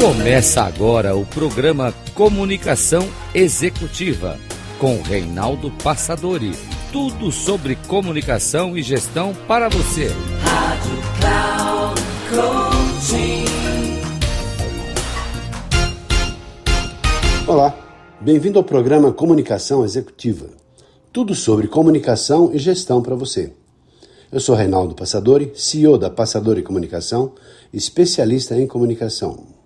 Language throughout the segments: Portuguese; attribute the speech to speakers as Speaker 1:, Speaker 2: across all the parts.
Speaker 1: Começa agora o programa Comunicação Executiva, com Reinaldo Passadori. Tudo sobre comunicação e gestão para você. Rádio Cloud Coaching.
Speaker 2: Olá, bem-vindo ao programa Comunicação Executiva. Tudo sobre comunicação e gestão para você. Eu sou Reinaldo Passadori, CEO da Passadori Comunicação, especialista em comunicação.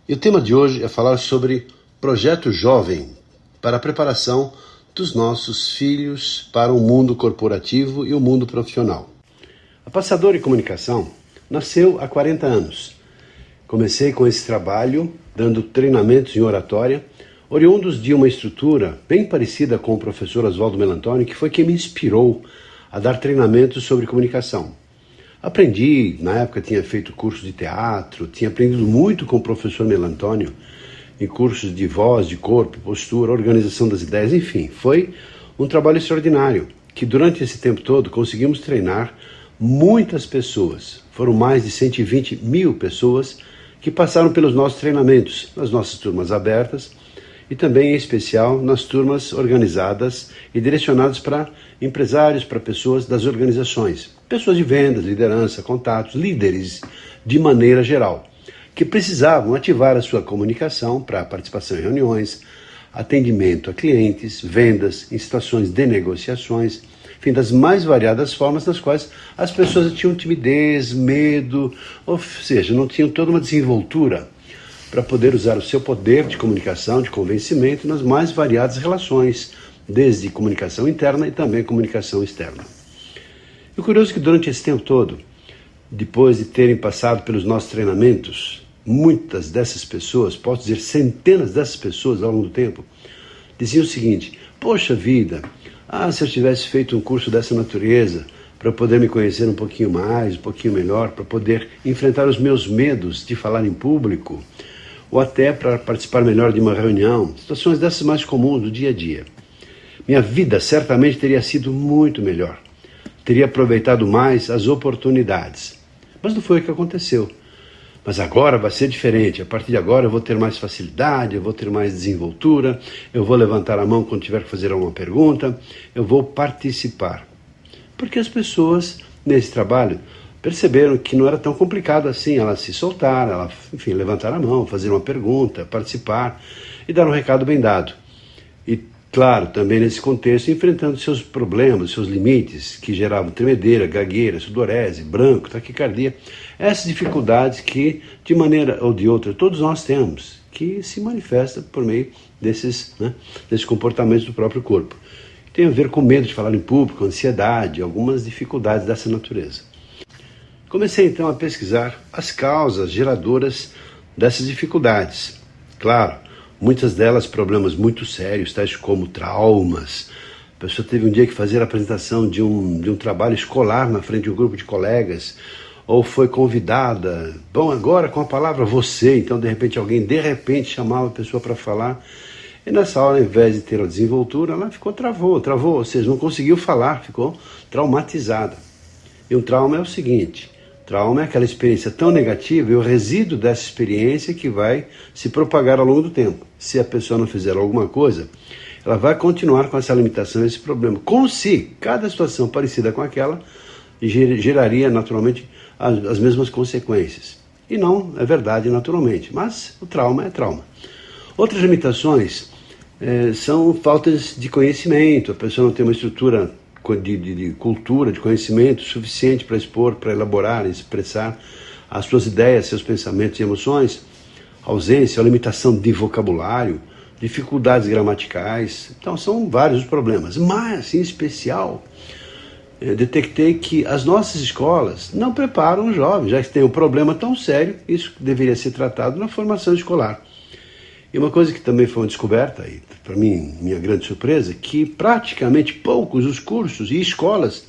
Speaker 2: E o tema de hoje é falar sobre Projeto Jovem para a preparação dos nossos filhos para o mundo corporativo e o mundo profissional. A Passadori Comunicação nasceu há 40 anos. Comecei com esse trabalho dando treinamentos em oratória, oriundos de uma estrutura bem parecida com o professor Oswaldo Melantoni, que foi quem me inspirou a dar treinamentos sobre comunicação. Aprendi, na época tinha feito curso de teatro, tinha aprendido muito com o professor Melantoni, em cursos de voz, de corpo, postura, organização das ideias, enfim. Foi um trabalho extraordinário, que durante esse tempo todo conseguimos treinar muitas pessoas. Foram mais de 120 mil pessoas que passaram pelos nossos treinamentos, nas nossas turmas abertas, e também, em especial, nas turmas organizadas e direcionadas para empresários, para pessoas das organizações, pessoas de vendas, liderança, contatos, líderes de maneira geral, que precisavam ativar a sua comunicação para participação em reuniões, atendimento a clientes, vendas, em situações de negociações, enfim, das mais variadas formas nas quais as pessoas tinham timidez, medo, ou seja, não tinham toda uma desenvoltura para poder usar o seu poder de comunicação, de convencimento nas mais variadas relações, desde comunicação interna e também comunicação externa. E o curioso é que durante esse tempo todo, depois de terem passado pelos nossos treinamentos, muitas dessas pessoas, posso dizer centenas dessas pessoas ao longo do tempo, diziam o seguinte: poxa vida, se eu tivesse feito um curso dessa natureza, para poder me conhecer um pouquinho mais, um pouquinho melhor, para poder enfrentar os meus medos de falar em público, ou até para participar melhor de uma reunião, situações dessas mais comuns do dia a dia. Minha vida certamente teria sido muito melhor. Teria aproveitado mais as oportunidades. Mas não foi o que aconteceu. Mas agora vai ser diferente. A partir de agora eu vou ter mais facilidade, eu vou ter mais desenvoltura, eu vou levantar a mão quando tiver que fazer alguma pergunta, eu vou participar. Porque as pessoas, nesse trabalho, perceberam que não era tão complicado assim ela se soltar, ela, enfim, levantar a mão, fazer uma pergunta, participar e dar um recado bem dado. E, claro, também nesse contexto, enfrentando seus problemas, seus limites, que geravam tremedeira, gagueira, sudorese, branco, taquicardia, essas dificuldades que, de maneira ou de outra, todos nós temos, que se manifesta por meio desses comportamentos do próprio corpo. Tem a ver com medo de falar em público, ansiedade, algumas dificuldades dessa natureza. Comecei então a pesquisar as causas geradoras dessas dificuldades. Claro, muitas delas problemas muito sérios, tais como traumas. A pessoa teve um dia que fazer a apresentação de um trabalho escolar na frente de um grupo de colegas, ou foi convidada, agora com a palavra você, então de repente alguém chamava a pessoa para falar, e nessa hora, ao invés de ter a desenvoltura, ela travou, ou seja, não conseguiu falar, ficou traumatizada. E um trauma é o seguinte: trauma é aquela experiência tão negativa e o resíduo dessa experiência que vai se propagar ao longo do tempo. Se a pessoa não fizer alguma coisa, ela vai continuar com essa limitação, esse problema. Como se cada situação parecida com aquela geraria naturalmente as mesmas consequências. E não é verdade naturalmente, mas o trauma é trauma. Outras limitações são faltas de conhecimento, a pessoa não tem uma estrutura de cultura, de conhecimento suficiente para expor, para elaborar, expressar as suas ideias, seus pensamentos e emoções, ausência ou limitação de vocabulário, dificuldades gramaticais. Então são vários os problemas, mas em especial detectei que as nossas escolas não preparam os jovens, já que tem um problema tão sério, isso deveria ser tratado na formação escolar. E uma coisa que também foi uma descoberta, e para mim, minha grande surpresa, que praticamente poucos os cursos e escolas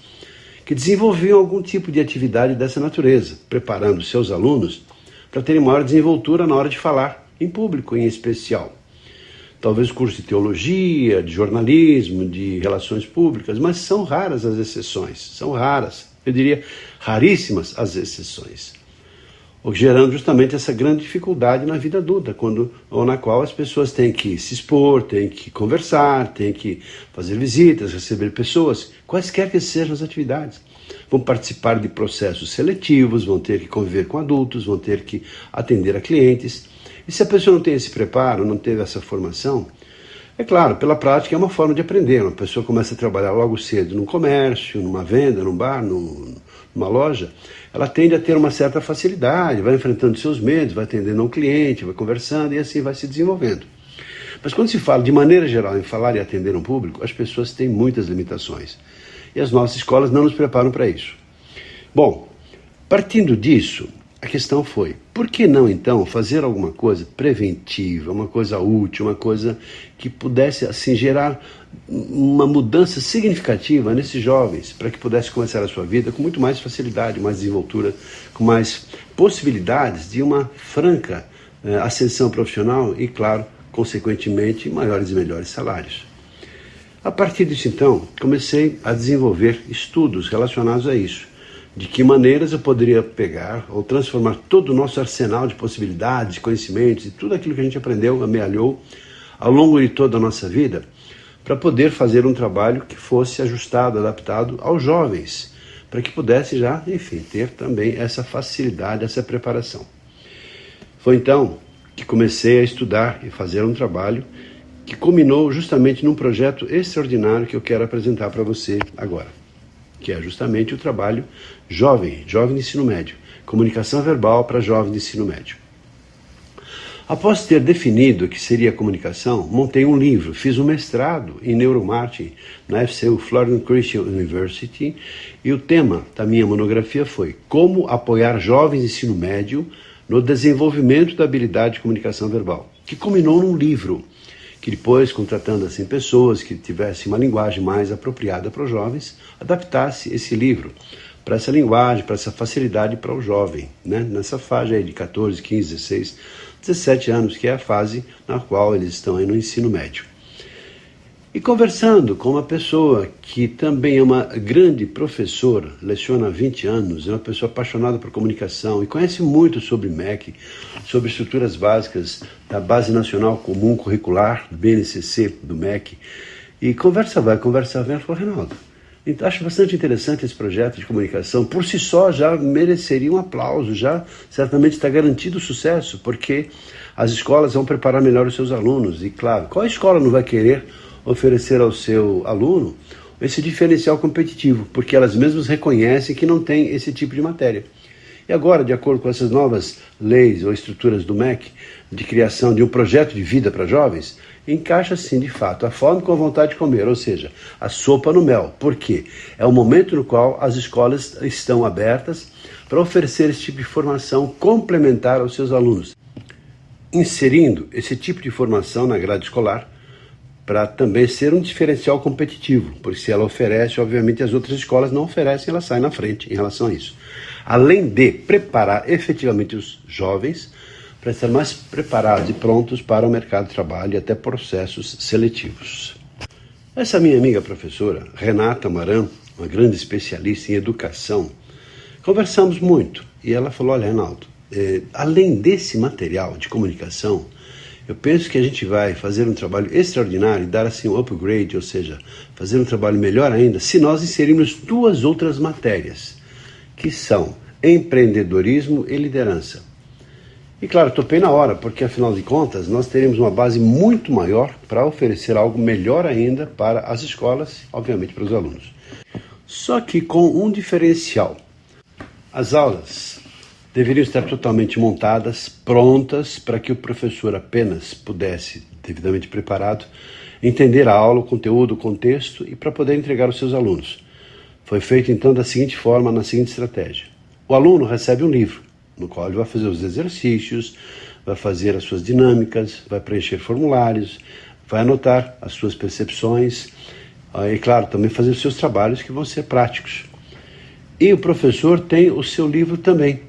Speaker 2: que desenvolviam algum tipo de atividade dessa natureza, preparando seus alunos para terem maior desenvoltura na hora de falar, em público em especial. Talvez curso de teologia, de jornalismo, de relações públicas, mas são raras as exceções, são raras, eu diria raríssimas as exceções. gerando justamente essa grande dificuldade na vida adulta, ou na qual as pessoas têm que se expor, têm que conversar, têm que fazer visitas, receber pessoas, quaisquer que sejam as atividades. Vão participar de processos seletivos, vão ter que conviver com adultos, vão ter que atender a clientes. E se a pessoa não tem esse preparo, não teve essa formação, é claro, pela prática é uma forma de aprender. Uma pessoa começa a trabalhar logo cedo num comércio, numa venda, num bar, numa loja, ela tende a ter uma certa facilidade, vai enfrentando seus medos, vai atendendo a um cliente, vai conversando e assim vai se desenvolvendo. Mas quando se fala de maneira geral em falar e atender um público, as pessoas têm muitas limitações. E as nossas escolas não nos preparam para isso. Bom, partindo disso, a questão foi, por que não então fazer alguma coisa preventiva, uma coisa útil, uma coisa que pudesse assim gerar uma mudança significativa nesses jovens, para que pudesse começar a sua vida com muito mais facilidade, mais desenvoltura, com mais possibilidades de uma franca ascensão profissional e, claro, consequentemente, maiores e melhores salários. A partir disso, então, comecei a desenvolver estudos relacionados a isso. De que maneiras eu poderia pegar ou transformar todo o nosso arsenal de possibilidades, de conhecimentos e tudo aquilo que a gente aprendeu, amealhou ao longo de toda a nossa vida, para poder fazer um trabalho que fosse ajustado, adaptado aos jovens, para que pudesse já, enfim, ter também essa facilidade, essa preparação. Foi então que comecei a estudar e fazer um trabalho que culminou justamente num projeto extraordinário que eu quero apresentar para você agora, que é justamente o trabalho jovem de ensino médio, comunicação verbal para jovens de ensino médio. Após ter definido o que seria comunicação, montei um livro, fiz um mestrado em neuromarketing na FCU, Florida Christian University, e o tema da minha monografia foi Como apoiar jovens de ensino médio no desenvolvimento da habilidade de comunicação verbal, que culminou num livro, que depois, contratando assim pessoas que tivessem uma linguagem mais apropriada para os jovens, adaptasse esse livro para essa linguagem, para essa facilidade para o jovem, né? Nessa faixa aí de 14, 15, 16, 17 anos, que é a fase na qual eles estão aí no ensino médio. E conversando com uma pessoa que também é uma grande professora, leciona há 20 anos, é uma pessoa apaixonada por comunicação e conhece muito sobre MEC, sobre estruturas básicas da Base Nacional Comum Curricular, BNCC, do MEC, e conversa vai, ela falou, Reinaldo, acho bastante interessante esse projeto de comunicação, por si só já mereceria um aplauso, já certamente está garantido o sucesso, porque as escolas vão preparar melhor os seus alunos, e claro, qual escola não vai querer oferecer ao seu aluno esse diferencial competitivo, porque elas mesmas reconhecem que não tem esse tipo de matéria. E agora, de acordo com essas novas leis ou estruturas do MEC, de criação de um projeto de vida para jovens, encaixa sim, de fato, a fome com a vontade de comer, ou seja, a sopa no mel. Por quê? É o momento no qual as escolas estão abertas para oferecer esse tipo de formação complementar aos seus alunos, inserindo esse tipo de formação na grade escolar, para também ser um diferencial competitivo, porque se ela oferece, obviamente as outras escolas não oferecem, ela sai na frente em relação a isso. Além de preparar efetivamente os jovens para estar mais preparados e prontos para o mercado de trabalho e até processos seletivos. Essa minha amiga professora, Renata Maran, uma grande especialista em educação, conversamos muito e ela falou, olha, Reinaldo, além desse material de comunicação, eu penso que a gente vai fazer um trabalho extraordinário, dar assim um upgrade, ou seja, fazer um trabalho melhor ainda, se nós inserirmos duas outras matérias, que são empreendedorismo e liderança. E claro, topei na hora, porque afinal de contas, nós teremos uma base muito maior para oferecer algo melhor ainda para as escolas, obviamente para os alunos. Só que com um diferencial. As aulas deveriam estar totalmente montadas, prontas, para que o professor apenas pudesse, devidamente preparado, entender a aula, o conteúdo, o contexto e para poder entregar aos seus alunos. Foi feito então da seguinte forma, na seguinte estratégia. O aluno recebe um livro, no qual ele vai fazer os exercícios, vai fazer as suas dinâmicas, vai preencher formulários, vai anotar as suas percepções e, claro, também fazer os seus trabalhos que vão ser práticos. E o professor tem o seu livro também,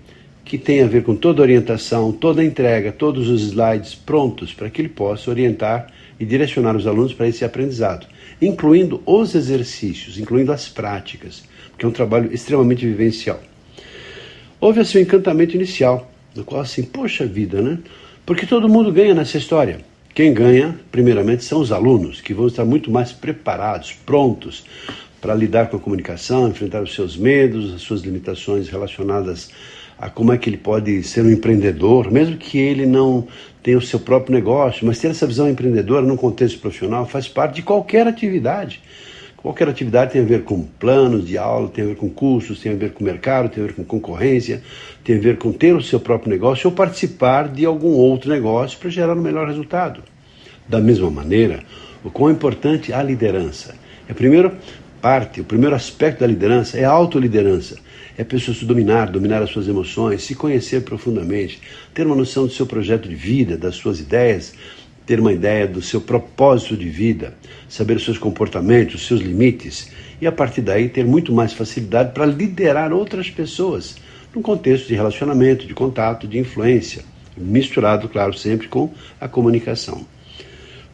Speaker 2: que tem a ver com toda a orientação, toda a entrega, todos os slides prontos para que ele possa orientar e direcionar os alunos para esse aprendizado, incluindo os exercícios, incluindo as práticas, porque é um trabalho extremamente vivencial. Houve assim um encantamento inicial, no qual assim, poxa vida, né? Porque todo mundo ganha nessa história. Quem ganha, primeiramente, são os alunos, que vão estar muito mais preparados, prontos para lidar com a comunicação, enfrentar os seus medos, as suas limitações relacionadas a como é que ele pode ser um empreendedor, mesmo que ele não tenha o seu próprio negócio, mas ter essa visão empreendedora num contexto profissional faz parte de qualquer atividade. Qualquer atividade tem a ver com planos de aula, tem a ver com cursos, tem a ver com mercado, tem a ver com concorrência, tem a ver com ter o seu próprio negócio ou participar de algum outro negócio para gerar um melhor resultado. Da mesma maneira, o quão importante é a liderança. O primeiro aspecto da liderança é a autoliderança. É a pessoa se dominar as suas emoções, se conhecer profundamente, ter uma noção do seu projeto de vida, das suas ideias, ter uma ideia do seu propósito de vida, saber os seus comportamentos, os seus limites, e a partir daí ter muito mais facilidade para liderar outras pessoas, num contexto de relacionamento, de contato, de influência, misturado, claro, sempre com a comunicação.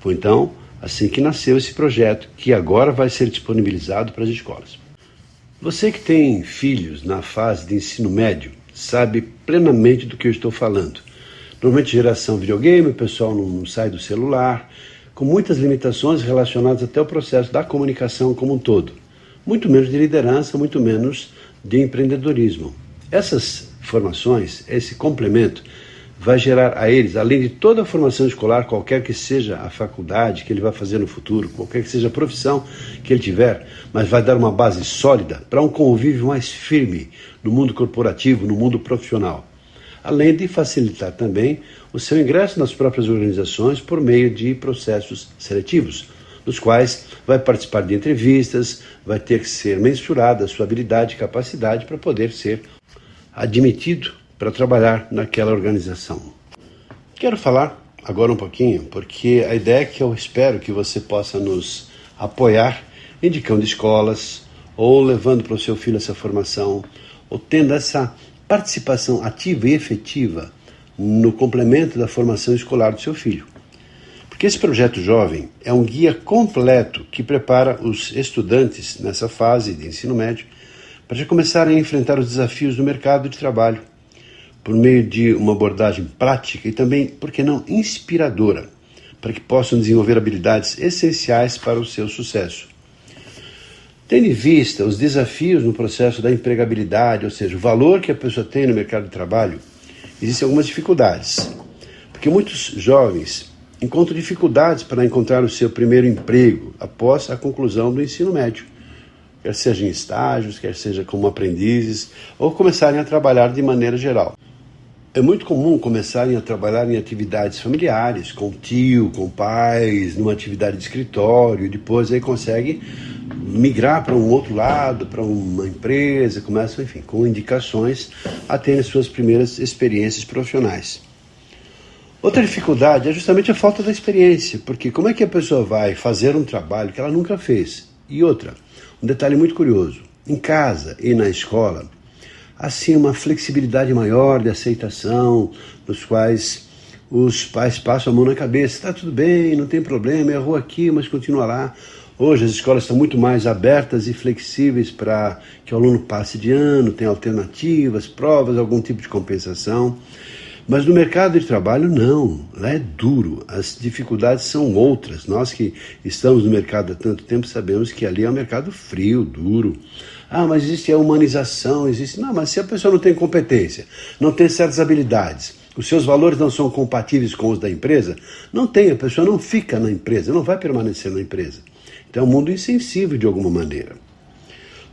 Speaker 2: Foi então assim que nasceu esse projeto, que agora vai ser disponibilizado para as escolas. Você que tem filhos na fase de ensino médio sabe plenamente do que eu estou falando. Normalmente geração videogame, o pessoal não sai do celular, com muitas limitações relacionadas até ao processo da comunicação como um todo. Muito menos de liderança, muito menos de empreendedorismo. Essas formações, esse complemento, vai gerar a eles, além de toda a formação escolar, qualquer que seja a faculdade que ele vai fazer no futuro, qualquer que seja a profissão que ele tiver, mas vai dar uma base sólida para um convívio mais firme no mundo corporativo, no mundo profissional. Além de facilitar também o seu ingresso nas próprias organizações por meio de processos seletivos, nos quais vai participar de entrevistas, vai ter que ser mensurada a sua habilidade e capacidade para poder ser admitido para trabalhar naquela organização. Quero falar agora um pouquinho, porque a ideia é que eu espero que você possa nos apoiar, indicando escolas, ou levando para o seu filho essa formação, ou tendo essa participação ativa e efetiva no complemento da formação escolar do seu filho. Porque esse projeto jovem é um guia completo que prepara os estudantes nessa fase de ensino médio para já começarem a enfrentar os desafios do mercado de trabalho, por meio de uma abordagem prática e também, por que não, inspiradora, para que possam desenvolver habilidades essenciais para o seu sucesso. Tendo em vista os desafios no processo da empregabilidade, ou seja, o valor que a pessoa tem no mercado de trabalho, existem algumas dificuldades, porque muitos jovens encontram dificuldades para encontrar o seu primeiro emprego após a conclusão do ensino médio, quer seja em estágios, quer seja como aprendizes, ou começarem a trabalhar de maneira geral. É muito comum começarem a trabalhar em atividades familiares, com tio, com pais, numa atividade de escritório, e depois aí consegue migrar para um outro lado, para uma empresa, começam, enfim, com indicações a terem suas primeiras experiências profissionais. Outra dificuldade é justamente a falta da experiência, porque como é que a pessoa vai fazer um trabalho que ela nunca fez? E outra, um detalhe muito curioso, em casa e na escola, assim uma flexibilidade maior de aceitação, nos quais os pais passam a mão na cabeça, está tudo bem, não tem problema, errou aqui, mas continua lá. Hoje as escolas estão muito mais abertas e flexíveis para que o aluno passe de ano, tem alternativas, provas, algum tipo de compensação. Mas no mercado de trabalho, não, lá é duro, as dificuldades são outras. Nós que estamos no mercado há tanto tempo sabemos que ali é um mercado frio, duro. Ah, mas existe a humanização, existe... Não, mas se a pessoa não tem competência, não tem certas habilidades, os seus valores não são compatíveis com os da empresa, não tem, a pessoa não fica na empresa, não vai permanecer na empresa. Então é um mundo insensível de alguma maneira.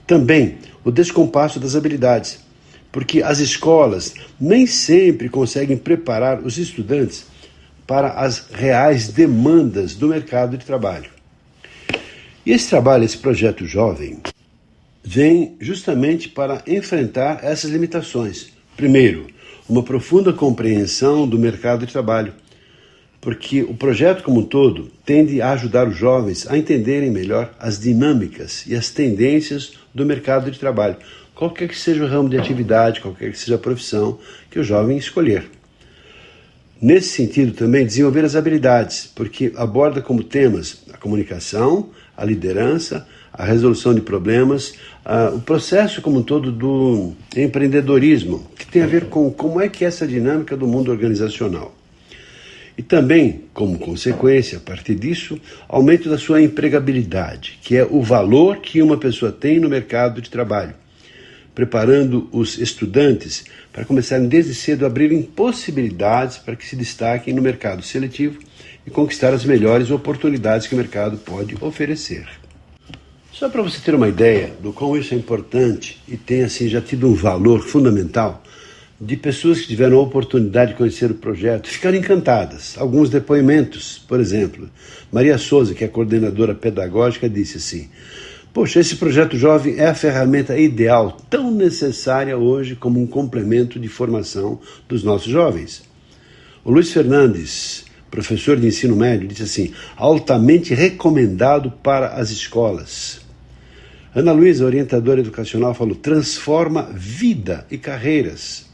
Speaker 2: Também o descompasso das habilidades, porque as escolas nem sempre conseguem preparar os estudantes para as reais demandas do mercado de trabalho. E esse trabalho, esse projeto jovem, vem justamente para enfrentar essas limitações. Primeiro, uma profunda compreensão do mercado de trabalho, porque o projeto como um todo tende a ajudar os jovens a entenderem melhor as dinâmicas e as tendências do mercado de trabalho, qualquer que seja o ramo de atividade, qualquer que seja a profissão que o jovem escolher. Nesse sentido também desenvolver as habilidades, porque aborda como temas a comunicação, a liderança, a resolução de problemas, o processo como um todo do empreendedorismo, que tem a ver com como é que é essa dinâmica do mundo organizacional. E também, como consequência, a partir disso, aumento da sua empregabilidade, que é o valor que uma pessoa tem no mercado de trabalho, preparando os estudantes para começarem desde cedo a abrirem possibilidades para que se destaquem no mercado seletivo e conquistar as melhores oportunidades que o mercado pode oferecer. Só para você ter uma ideia do quão isso é importante e tem assim já tido um valor fundamental, de pessoas que tiveram a oportunidade de conhecer o projeto, ficaram encantadas. Alguns depoimentos, por exemplo, Maria Souza, que é coordenadora pedagógica, disse assim: poxa, esse projeto jovem é a ferramenta ideal, tão necessária hoje como um complemento de formação dos nossos jovens. O Luiz Fernandes, professor de ensino médio, disse assim: altamente recomendado para as escolas. Ana Luísa, orientadora educacional, falou: transforma vida e carreiras.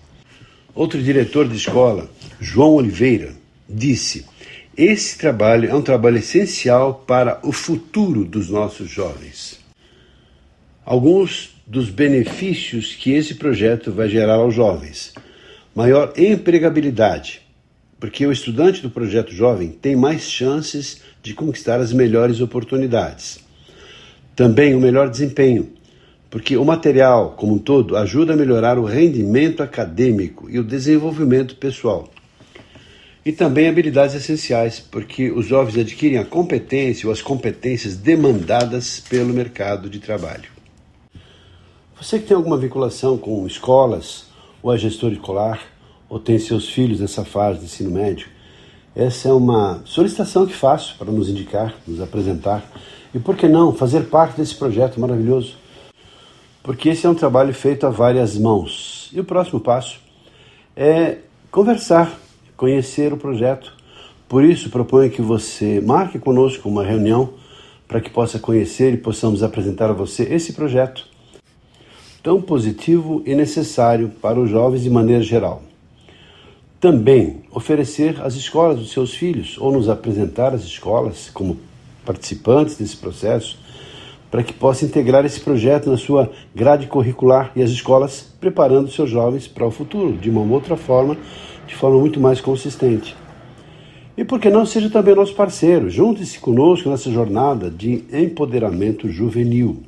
Speaker 2: Outro diretor de escola, João Oliveira, disse: esse trabalho é um trabalho essencial para o futuro dos nossos jovens. Alguns dos benefícios que esse projeto vai gerar aos jovens: maior empregabilidade, porque o estudante do projeto jovem tem mais chances de conquistar as melhores oportunidades. Também o melhor desempenho, porque o material, como um todo, ajuda a melhorar o rendimento acadêmico e o desenvolvimento pessoal. E também habilidades essenciais, porque os jovens adquirem a competência ou as competências demandadas pelo mercado de trabalho. Você que tem alguma vinculação com escolas, ou é gestor escolar, ou tem seus filhos nessa fase de ensino médio, essa é uma solicitação que faço para nos indicar, nos apresentar, e por que não fazer parte desse projeto maravilhoso? Porque esse é um trabalho feito a várias mãos. E o próximo passo é conversar, conhecer o projeto. Por isso, proponho que você marque conosco uma reunião para que possa conhecer e possamos apresentar a você esse projeto tão positivo e necessário para os jovens de maneira geral. Também oferecer às escolas dos seus filhos ou nos apresentar às escolas como participantes desse processo, para que possa integrar esse projeto na sua grade curricular e as escolas preparando seus jovens para o futuro, de uma outra forma, de forma muito mais consistente. E por que não seja também nosso parceiro? Junte-se conosco nessa jornada de empoderamento juvenil.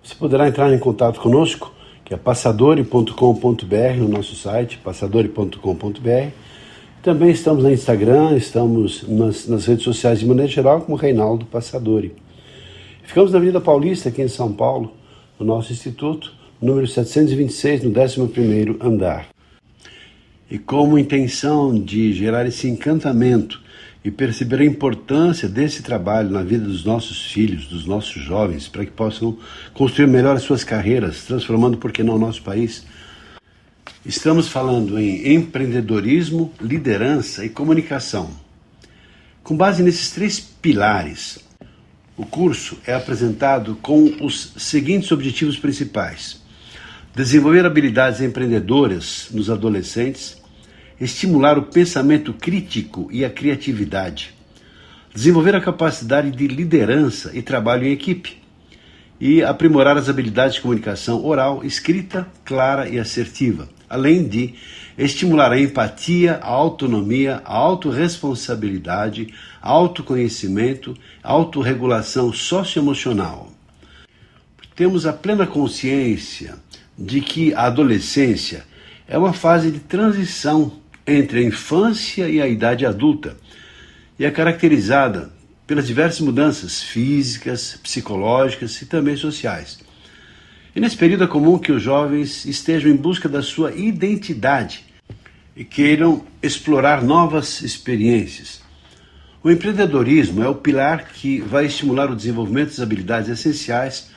Speaker 2: Você poderá entrar em contato conosco, que é passadori.com.br, no nosso site, passadori.com.br. Também estamos no Instagram, estamos nas redes sociais de maneira geral, como Reinaldo Passadori. Ficamos na Avenida Paulista, aqui em São Paulo, no nosso instituto, número 726, no 11º andar. E como intenção de gerar esse encantamento e perceber a importância desse trabalho na vida dos nossos filhos, dos nossos jovens, para que possam construir melhor as suas carreiras, transformando, por que não, o nosso país, estamos falando em empreendedorismo, liderança e comunicação. Com base nesses 3 pilares, o curso é apresentado com os seguintes objetivos principais: desenvolver habilidades empreendedoras nos adolescentes, estimular o pensamento crítico e a criatividade, desenvolver a capacidade de liderança e trabalho em equipe, e aprimorar as habilidades de comunicação oral, escrita, clara e assertiva, além de estimular a empatia, a autonomia, a autorresponsabilidade, autoconhecimento, autorregulação socioemocional. Temos a plena consciência de que a adolescência é uma fase de transição entre a infância e a idade adulta e é caracterizada pelas diversas mudanças físicas, psicológicas e também sociais. E nesse período é comum que os jovens estejam em busca da sua identidade e queiram explorar novas experiências. O empreendedorismo é o pilar que vai estimular o desenvolvimento das habilidades essenciais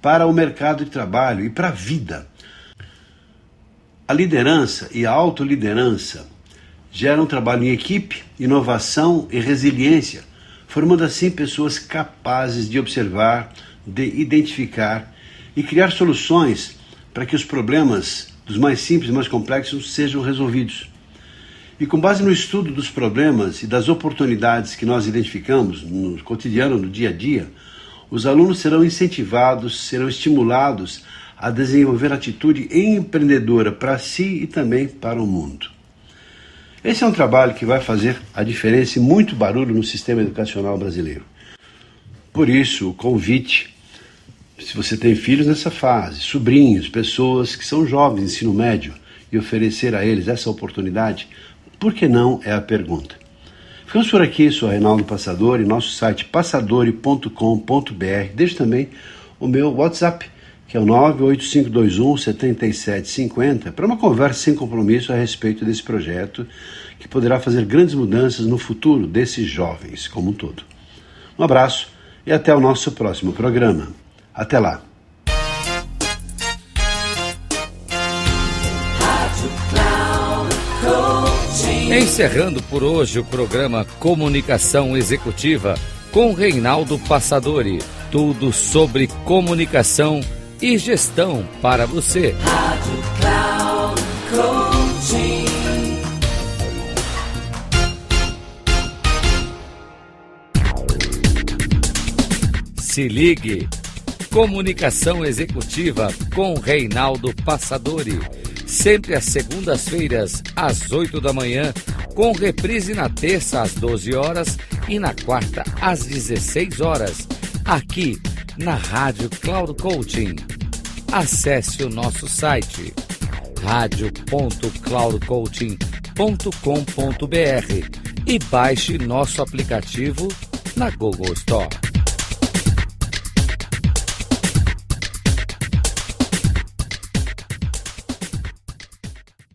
Speaker 2: para o mercado de trabalho e para a vida. A liderança e a autoliderança geram trabalho em equipe, inovação e resiliência, formando assim pessoas capazes de observar, de identificar e criar soluções para que os problemas dos mais simples e mais complexos sejam resolvidos. E com base no estudo dos problemas e das oportunidades que nós identificamos no cotidiano, no dia a dia, Os alunos serão incentivados, serão estimulados a desenvolver atitude empreendedora para si e também para o mundo. Esse é um trabalho que vai fazer a diferença e muito barulho no sistema educacional brasileiro. Por isso, o convite, se você tem filhos nessa fase, sobrinhos, pessoas que são jovens, ensino médio, e oferecer a eles essa oportunidade, por que não é a pergunta. Ficamos por aqui, sou Reinaldo Passadori, nosso site passadori.com.br. Deixo também o meu WhatsApp, que é o 98521-7750, para uma conversa sem compromisso a respeito desse projeto que poderá fazer grandes mudanças no futuro desses jovens como um todo. Um abraço e até o nosso próximo programa. Até lá!
Speaker 1: Encerrando por hoje o programa Comunicação Executiva com Reinaldo Passadori. Tudo sobre comunicação e gestão para você. Rádio Cloud Coaching. Se ligue. Comunicação Executiva com Reinaldo Passadori. Sempre às segundas-feiras, às 8 da manhã, com reprise na terça às 12 horas e na quarta às 16 horas, aqui na Rádio Cloud Coaching. Acesse o nosso site radio.cloudcoaching.com.br e baixe nosso aplicativo na Google Store.